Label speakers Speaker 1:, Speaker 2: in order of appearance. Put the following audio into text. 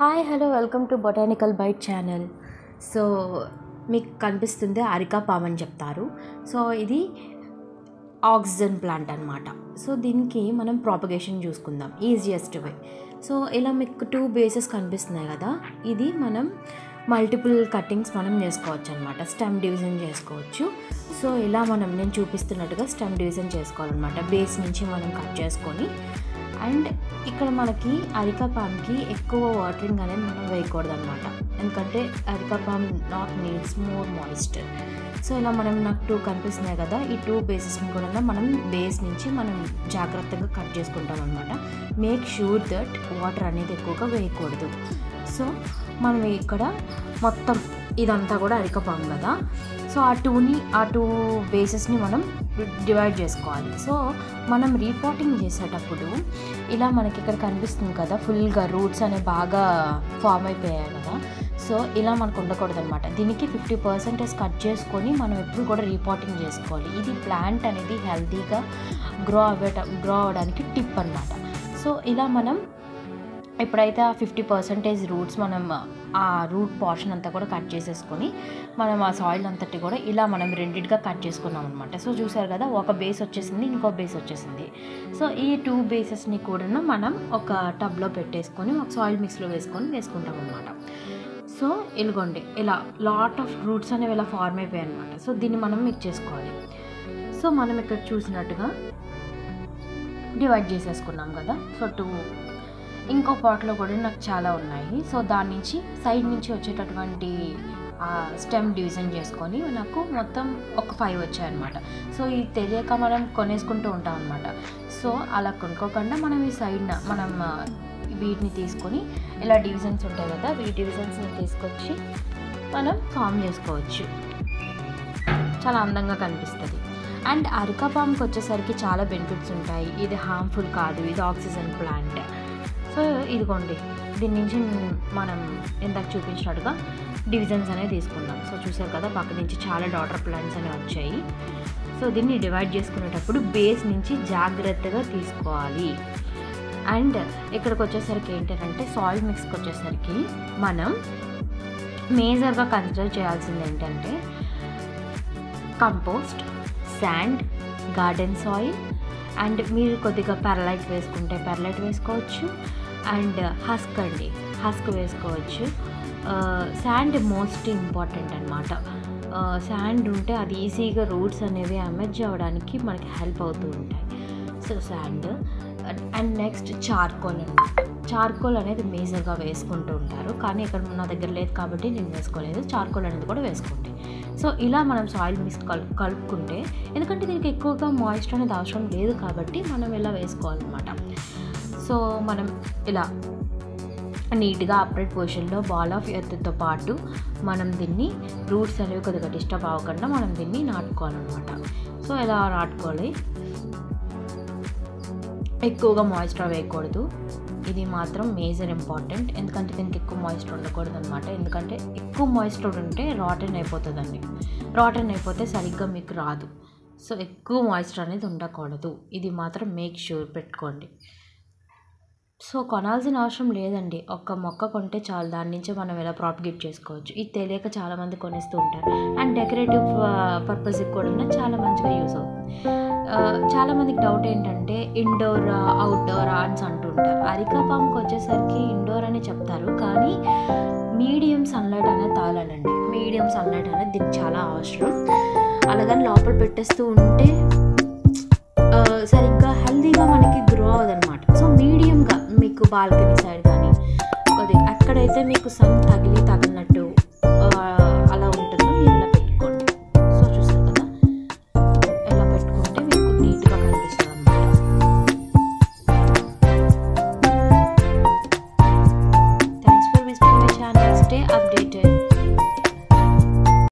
Speaker 1: Hi hello welcome to botanical byte channel. So మీకు కనిపిస్తుంది అరికా palm అని చెప్తారు. సో ఇది ఆక్సిజన్ ప్లాంట్ అనమాట. సో దీనికి మనం ప్రాపగేషన్ చూసుకుందాం ఈజియెస్ట్ వే. సో ఇలా మీకు 2 బేసెస్ కనిపిస్తున్నాయి కదా, ఇది మనం మల్టిపుల్ కట్టింగ్స్ మనం చేసుకోవచ్చు అనమాట. స్టెమ్ డివిజన్ చేసుకోవచ్చు. సో ఇలా నేను చూపిస్తున్నట్టుగా స్టెమ్ డివిజన్ చేసుకోవాలన్నమాట. బేస్ నుంచి మనం కట్ చేసుకొని, అండ్ ఇక్కడ మనకి అరికా పామ్కి ఎక్కువ వాటరింగ్ అనేది మనం వేయకూడదు అనమాట. ఎందుకంటే areca palm not needs more moisture. So ఇలా నాకు 2 కనిపిస్తున్నాయి కదా, ఈ 2 బేసెస్ని కూడా మనం బేస్ నుంచి మనం జాగ్రత్తగా కట్ చేసుకుంటాం అనమాట. మేక్ షూర్ దట్ వాటర్ అనేది ఎక్కువగా వేయకూడదు. సో మనం ఇక్కడ మొత్తం ఇదంతా కూడా అరికా పామ్ కదా, సో ఆ 2 బేసెస్ని మనం డివైడ్ చేసుకోవాలి. సో మనం రీపాటింగ్ చేసేటప్పుడు ఇలా మనకి ఇక్కడ కనిపిస్తుంది కదా, ఫుల్గా రూట్స్ అనేవి బాగా ఫామ్ అయిపోయాయి కదా. సో ఇలా మనకు ఉండకూడదు అనమాట. దీనికి 50% కట్ చేసుకొని మనం ఎప్పుడు కూడా రీపాటింగ్ చేసుకోవాలి. ఇది ప్లాంట్ అనేది హెల్తీగా గ్రో అవ్వడానికి టిప్ అనమాట. సో ఇలా మనం ఎప్పుడైతే ఆ 50% రూట్స్ మనం ఆ రూట్ పోర్షన్ అంతా కూడా కట్ చేసేసుకొని మనం ఆ సాయిల్ అంతటి కూడా ఇలా మనం రెండిటిగా కట్ చేసుకున్నాం అనమాట. సో చూసారు కదా, ఒక బేస్ వచ్చేసింది, ఇంకో బేస్ వచ్చేసింది. సో ఈ 2 బేసెస్ని కూడా మనం ఒక టబ్లో పెట్టేసుకొని ఒక సాయిల్ మిక్స్లో వేసుకుంటాం అనమాట. సో ఇదిగోండి, ఇలా లాట్ ఆఫ్ రూట్స్ అనేవి ఇలా ఫార్మ్ అయిపోయాయి అనమాట. సో దీన్ని మనం మిక్స్ చేసుకోవాలి. సో మనం ఇక్కడ చూసినట్టుగా డివైడ్ చేసేసుకున్నాం కదా. సో 2 ఇంకో పాట్లో కూడా నాకు చాలా ఉన్నాయి. సో దాని నుంచి సైడ్ నుంచి వచ్చేటటువంటి స్టెమ్ డివిజన్ చేసుకొని నాకు మొత్తం ఒక 5 వచ్చాయన్నమాట. సో ఇది తెలియక మనం కొనేసుకుంటూ ఉంటాం అనమాట. సో అలా కొనుక్కోకుండా మనం ఈ సైడ్న మనం వీటిని తీసుకొని ఇలా డివిజన్స్ ఉంటాయి కదా, ఈ డివిజన్స్ని తీసుకొచ్చి మనం ఫామ్ చేసుకోవచ్చు. చాలా అందంగా కనిపిస్తుంది. అండ్ అరికా పామ్కి వచ్చేసరికి చాలా బెనిఫిట్స్ ఉంటాయి. ఇది హార్మ్ఫుల్ కాదు, ఇది ఆక్సిజన్ ప్లాంట్. సో ఇదిగోండి, దీని నుంచి మనం ఇందాక చూపించినట్టుగా డివిజన్స్ అనేవి తీసుకుందాం. సో చూసారు కదా, పక్క నుంచి చాలా డాటర్ ప్లాంట్స్ అనేవి వచ్చాయి. సో దీన్ని డివైడ్ చేసుకునేటప్పుడు బేస్ నుంచి జాగ్రత్తగా తీసుకోవాలి. అండ్ ఇక్కడికి వచ్చేసరికి ఏంటంటే సాయిల్ మిక్స్కి వచ్చేసరికి మనం మేజర్గా కన్సిడర్ చేయాల్సింది ఏంటంటే compost, sand, garden soil, and మీరు కొద్దిగా పెర్లైట్ వేసుకుంటే పెర్లైట్ వేసుకోవచ్చు. అండ్ హస్క్ వేసుకోవచ్చు. శాండ్ మోస్ట్ ఇంపార్టెంట్ అనమాట. శాండ్ ఉంటే అది ఈజీగా రూట్స్ అనేవి ఎమర్జ్ అవ్వడానికి మనకి హెల్ప్ అవుతూ ఉంటాయి. So sand and next charcoal అనేది మేజర్గా వేసుకుంటూ ఉంటారు, కానీ ఇక్కడ నా దగ్గర లేదు కాబట్టి నేను వేసుకోలేదు. చార్కోల్ అనేది కూడా వేసుకోండి. సో ఇలా మనం సాయిల్ మిక్స్ కలుపుకుంటే, ఎందుకంటే దీనికి ఎక్కువగా మాయిశ్చర్ అనేది అవసరం లేదు కాబట్టి మనం ఇలా వేసుకోవాలన్నమాట. సో మనం ఇలా నీట్గా అప్రైట్ పొజిషన్లో బాల్ ఆఫ్ ఎర్త్తో పాటు మనం దీన్ని రూట్స్ అనేవి కొద్దిగా డిస్టర్బ్ అవ్వకుండా మనం దీన్ని నాటుకోవాలన్నమాట. సో ఇలా నాటుకోవాలి. ఎక్కువగా మాయిశ్చర్ వేయకూడదు, ఇది మాత్రం మేజర్ ఇంపార్టెంట్. ఎందుకంటే దీనికి ఎక్కువ మాయిశ్చర్ ఉండకూడదు అనమాట. ఎందుకంటే ఎక్కువ మాయిశ్చర్ ఉంటే రాటన్ అయిపోతుందండి. రాటన్ అయిపోతే సరిగ్గా మీకు రాదు. సో ఎక్కువ మాయిశ్చర్ అనేది ఉండకూడదు, ఇది మాత్రం మేక్ షూర్ పెట్టుకోండి. సో కొనాల్సిన అవసరం లేదండి, ఒక్క మొక్క కొంటే చాలు, దాని నుంచి మనం ఎలా ప్రాపగేట్ చేసుకోవచ్చు. ఇది తెలియక చాలామంది కొనేస్తూ ఉంటారు. అండ్ డెకరేటివ్ పర్పస్కి కూడా చాలా మంచిగా యూస్ అవుతుంది. చాలామందికి డౌట్ ఏంటంటే ఇండోరా అవుట్డోరా అని అంటుంటారు. అరికా పామ్కి వచ్చేసరికి ఇండోర్ అని చెప్తారు, కానీ మీడియం సన్లైట్ అనేది తాగాలండి. మీడియం సన్లైట్ అనేది దీనికి చాలా అవసరం. అలాగని లోపల పెట్టేస్తూ ఉంటే సరిగ్గా హెల్తీగా మనకి గ్రో అవ్వదన్నమాట. సో మీడియంగా మీకు బాల్కనీ సైడ్ కానీ కొద్దిగా ఎక్కడైతే మీకు సన్ తగిలి